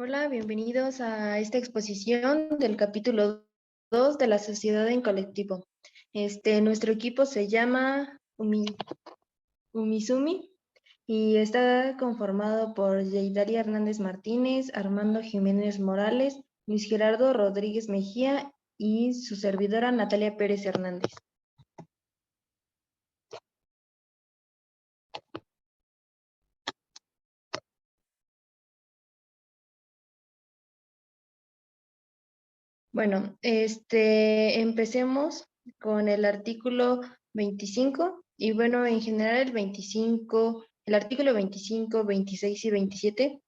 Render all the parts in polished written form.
Hola, bienvenidos a esta exposición del capítulo 2 de la sociedad en colectivo. Nuestro equipo se llama Umisumi y está conformado por Yeidaria Hernández Martínez, Armando Jiménez Morales, Luis Gerardo Rodríguez Mejía y su servidora Natalia Pérez Hernández. Bueno, empecemos con el artículo 25 y bueno, en general el artículo 25, 26 y 27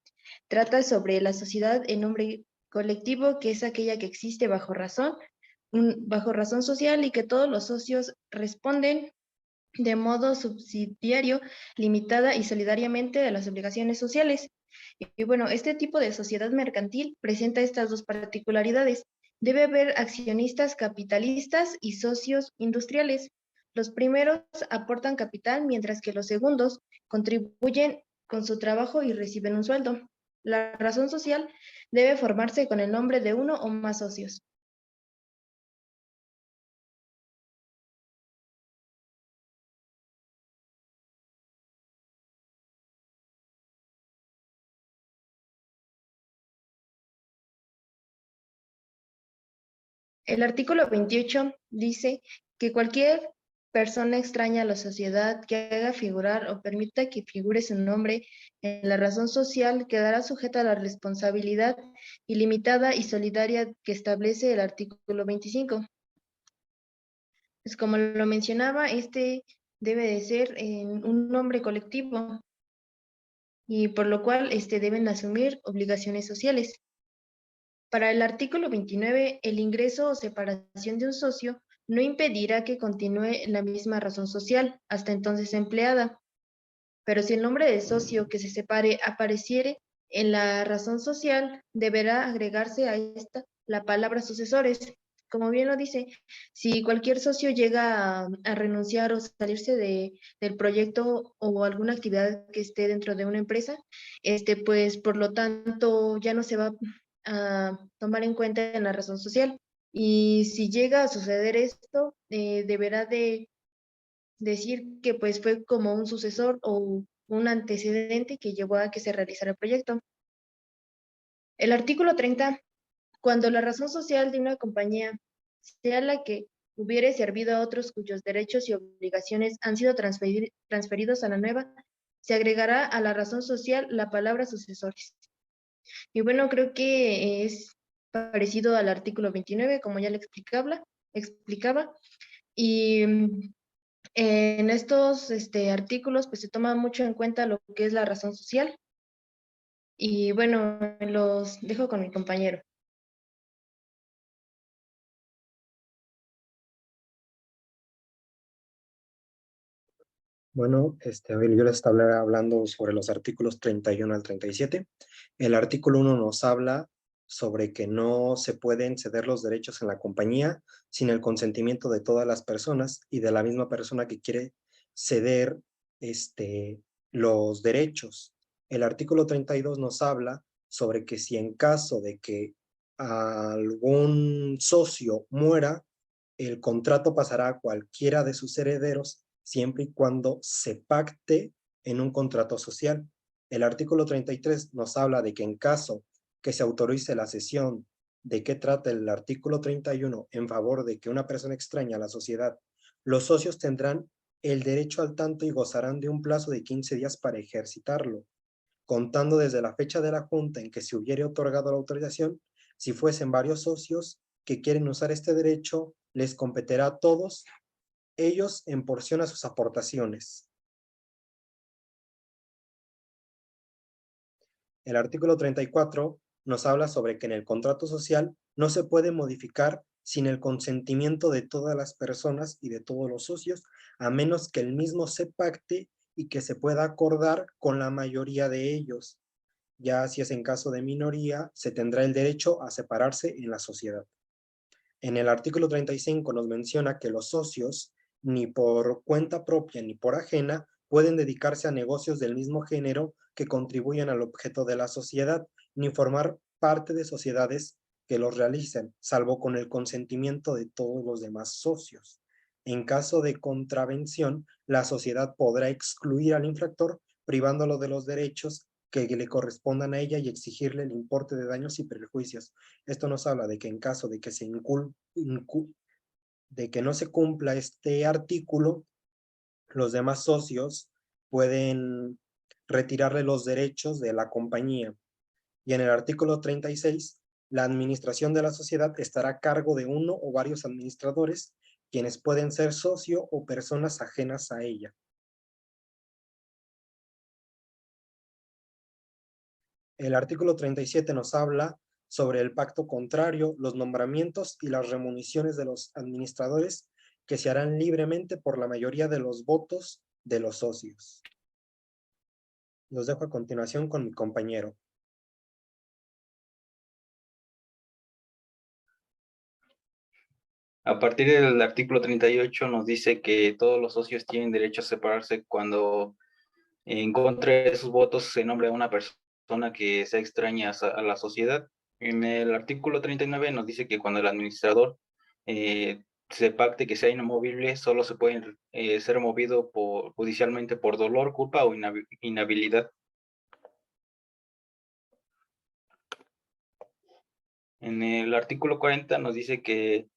trata sobre la sociedad en nombre colectivo, que es aquella que existe bajo razón social y que todos los socios responden de modo subsidiario, limitada y solidariamente a las obligaciones sociales. Y bueno, este tipo de sociedad mercantil presenta estas dos particularidades. Debe haber accionistas capitalistas y socios industriales. Los primeros aportan capital, mientras que los segundos contribuyen con su trabajo y reciben un sueldo. La razón social debe formarse con el nombre de uno o más socios. El artículo 28 dice que cualquier persona extraña a la sociedad que haga figurar o permita que figure su nombre en la razón social quedará sujeta a la responsabilidad ilimitada y solidaria que establece el artículo 25. Pues como lo mencionaba, debe de ser en un nombre colectivo y por lo cual deben asumir obligaciones sociales. Para el artículo 29, el ingreso o separación de un socio no impedirá que continúe la misma razón social, hasta entonces empleada, pero si el nombre del socio que se separe apareciere en la razón social, deberá agregarse a esta la palabra sucesores. Como bien lo dice, si cualquier socio llega a renunciar o salirse del proyecto o alguna actividad que esté dentro de una empresa, pues por lo tanto ya no se va a tomar en cuenta en la razón social. Y si llega a suceder esto, deberá de decir que pues fue como un sucesor o un antecedente que llevó a que se realizara el proyecto. El artículo 30, cuando la razón social de una compañía sea la que hubiere servido a otros cuyos derechos y obligaciones han sido transferidos a la nueva, se agregará a la razón social la palabra sucesores. Y bueno, creo que es parecido al artículo 29, como ya le explicaba. Y en estos artículos pues se toma mucho en cuenta lo que es la razón social. Y bueno, los dejo con mi compañero. Bueno, a ver, yo les estaré hablando sobre los artículos 31 al 37. El artículo 1 nos habla sobre que no se pueden ceder los derechos en la compañía sin el consentimiento de todas las personas y de la misma persona que quiere ceder los derechos. El artículo 32 nos habla sobre que si en caso de que algún socio muera, el contrato pasará a cualquiera de sus herederos siempre y cuando se pacte en un contrato social. El artículo 33 nos habla de que en caso que se autorice la cesión de qué trata el artículo 31 en favor de que una persona extraña a la sociedad, los socios tendrán el derecho al tanto y gozarán de un plazo de 15 días para ejercitarlo, contando desde la fecha de la junta en que se hubiere otorgado la autorización. Si fuesen varios socios que quieren usar este derecho, les competirá a todos ellos en porción a sus aportaciones. El artículo 34 nos habla sobre que en el contrato social no se puede modificar sin el consentimiento de todas las personas y de todos los socios, a menos que el mismo se pacte y que se pueda acordar con la mayoría de ellos. Ya si es en caso de minoría, se tendrá el derecho a separarse en la sociedad. En el artículo 35 nos menciona que los socios, ni por cuenta propia ni por ajena, pueden dedicarse a negocios del mismo género que contribuyan al objeto de la sociedad, ni formar parte de sociedades que los realicen, salvo con el consentimiento de todos los demás socios. En caso de contravención, la sociedad podrá excluir al infractor, privándolo de los derechos que le correspondan a ella y exigirle el importe de daños y perjuicios. Esto nos habla de que en caso de que de que no se cumpla este artículo, los demás socios pueden retirarle los derechos de la compañía. Y en el artículo 36, la administración de la sociedad estará a cargo de uno o varios administradores, quienes pueden ser socio o personas ajenas a ella. El artículo 37 nos habla sobre el pacto contrario, los nombramientos y las remuniciones de los administradores que se harán libremente por la mayoría de los votos de los socios. Los dejo a continuación con mi compañero. A partir del artículo 38 nos dice que todos los socios tienen derecho a separarse cuando en contra de sus votos se nombre a una persona que sea extraña a la sociedad. En el artículo 39 nos dice que cuando el administrador se pacte que sea inamovible, solo se puede ser movido judicialmente por dolor, culpa o inhabilidad. En el artículo 40 nos dice que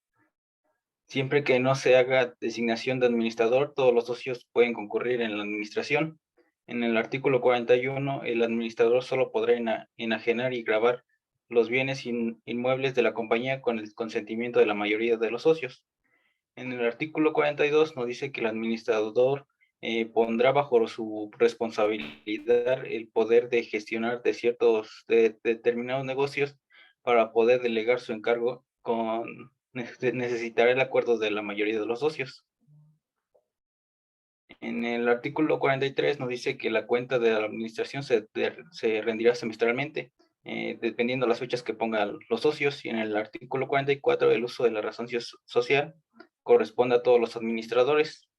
siempre que no se haga designación de administrador, todos los socios pueden concurrir en la administración. En el artículo 41, el administrador solo podrá enajenar y gravar los bienes inmuebles de la compañía con el consentimiento de la mayoría de los socios. En el artículo 42 nos dice que el administrador pondrá bajo su responsabilidad el poder de gestionar de determinados negocios para poder delegar su encargo necesitará el acuerdo de la mayoría de los socios. En el artículo 43 nos dice que la cuenta de la administración se rendirá semestralmente, dependiendo de las fechas que pongan los socios. Y en el artículo 44, el uso de la razón social corresponde a todos los administradores.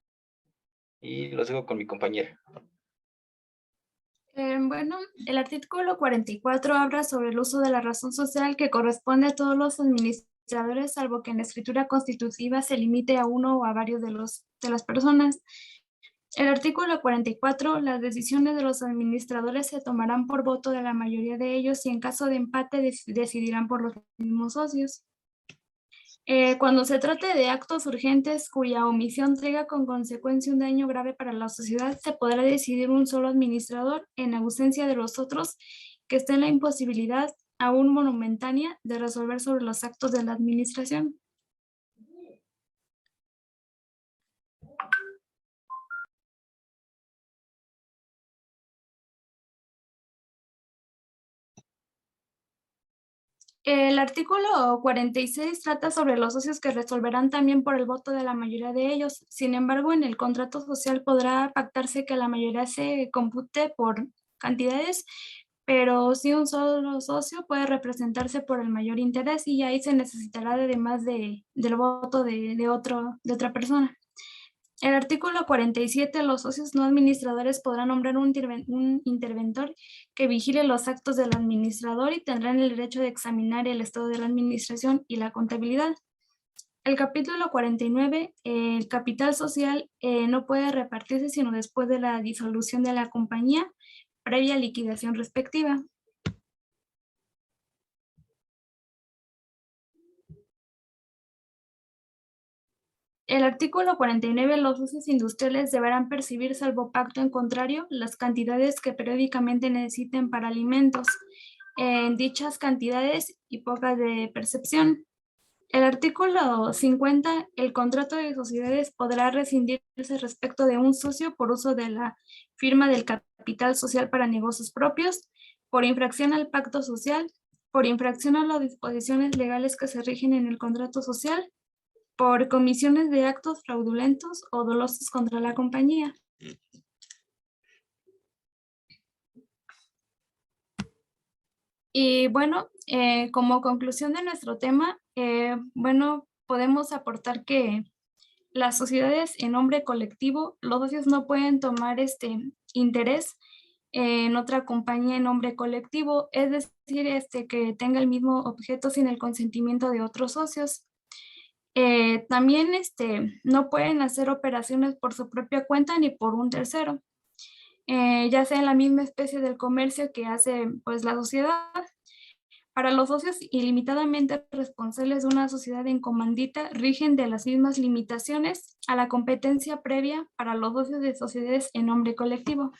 Y los dejo con mi compañera. Bueno, el artículo 44 habla sobre el uso de la razón social que corresponde a todos los administradores, salvo que en la escritura constitutiva se limite a uno o a varios de las personas. El artículo 44, las decisiones de los administradores se tomarán por voto de la mayoría de ellos y en caso de empate decidirán por los mismos socios. Cuando se trate de actos urgentes cuya omisión traiga con consecuencia un daño grave para la sociedad, se podrá decidir un solo administrador en ausencia de los otros que esté en la imposibilidad, aún momentánea, de resolver sobre los actos de la administración. El artículo 46 trata sobre los socios que resolverán también por el voto de la mayoría de ellos. Sin embargo, en el contrato social podrá pactarse que la mayoría se compute por cantidades, pero si un solo socio puede representarse por el mayor interés y ahí se necesitará además del voto de otra persona. El artículo 47, los socios no administradores podrán nombrar un interventor que vigile los actos del administrador y tendrán el derecho de examinar el estado de la administración y la contabilidad. El capítulo 49, el capital social no puede repartirse sino después de la disolución de la compañía, previa liquidación respectiva. El artículo 49, los socios industriales deberán percibir, salvo pacto en contrario, las cantidades que periódicamente necesiten para alimentos, en dichas cantidades y pocas de percepción. El artículo 50, el contrato de sociedades podrá rescindirse respecto de un socio por uso de la firma del capital social para negocios propios, por infracción al pacto social, por infracción a las disposiciones legales que se rigen en el contrato social, por comisiones de actos fraudulentos o dolosos contra la compañía. Y bueno, como conclusión de nuestro tema, bueno, podemos aportar que las sociedades en nombre colectivo, los socios no pueden tomar interés en otra compañía en nombre colectivo, es decir, que tenga el mismo objeto sin el consentimiento de otros socios. También no pueden hacer operaciones por su propia cuenta ni por un tercero, ya sea en la misma especie del comercio que hace pues la sociedad. Para los socios ilimitadamente responsables de una sociedad en comandita, rigen de las mismas limitaciones a la competencia previa para los socios de sociedades en nombre colectivo.